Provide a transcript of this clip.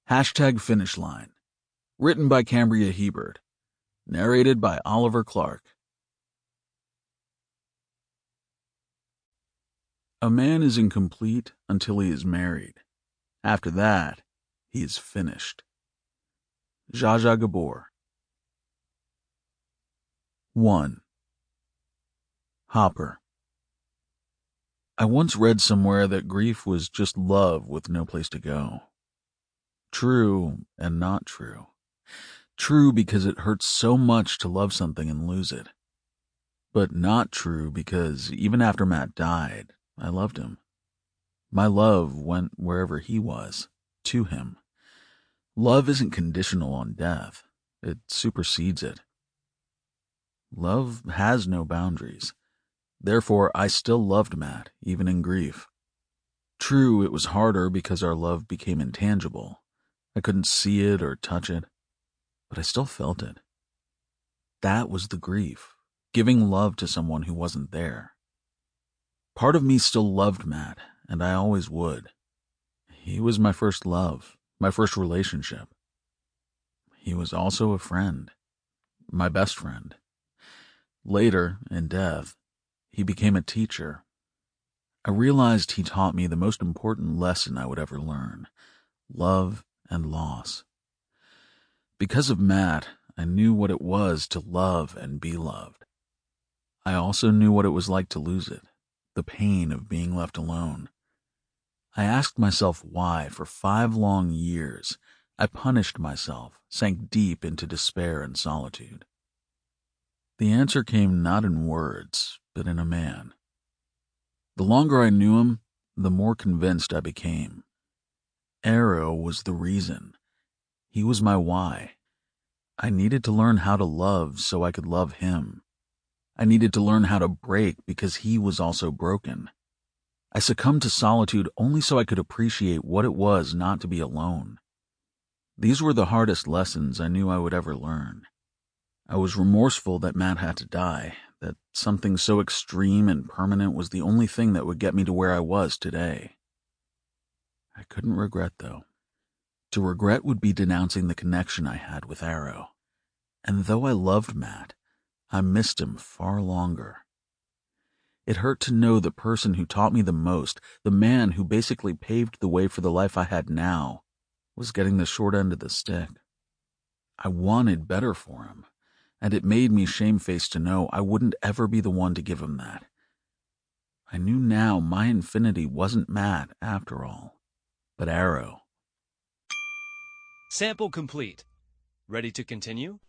Finish Line. Written by Cambria Hebert. Narrated by Clarke. A man is incomplete until he is married. After that, he is finished. Jayson Hamilton. 1. Hopper. I once read somewhere that grief was just love with no place to go. True and not true. True because it hurts so much to love something and lose it. But not true because even after Matt died, I loved him. My love went wherever he was, to him. Love isn't conditional on death. It supersedes it. Love has no boundaries. Therefore, I still loved Matt, even in grief. True, it was harder because our love became intangible. I couldn't see it or touch it, but I still felt it. That was the grief, giving love to someone who wasn't there. Part of me still loved Matt, and I always would. He was my first love, my first relationship. He was also a friend, my best friend. Later, in death, he became a teacher. I realized he taught me the most important lesson I would ever learn: love and loss. Because of Matt, I knew what it was to love and be loved. I also knew what it was like to lose it, the pain of being left alone. I asked myself why, for 5 long years, I punished myself, sank deep into despair and solitude. The answer came not in words, but in a man. The longer I knew him, the more convinced I became. Arrow was the reason. He was my why. I needed to learn how to love so I could love him. I needed to learn how to break because he was also broken. I succumbed to solitude only so I could appreciate what it was not to be alone. These were the hardest lessons I knew I would ever learn. I was remorseful that Matt had to die, that something so extreme and permanent was the only thing that would get me to where I was today. I couldn't regret, though. To regret would be denouncing the connection I had with Arrow. And though I loved Matt, I missed him far longer. It hurt to know the person who taught me the most, the man who basically paved the way for the life I had now, was getting the short end of the stick. I wanted better for him, and it made me shamefaced to know I wouldn't ever be the one to give him that. I knew now my infinity wasn't Matt after all, but Arrow. Sample complete. Ready to continue?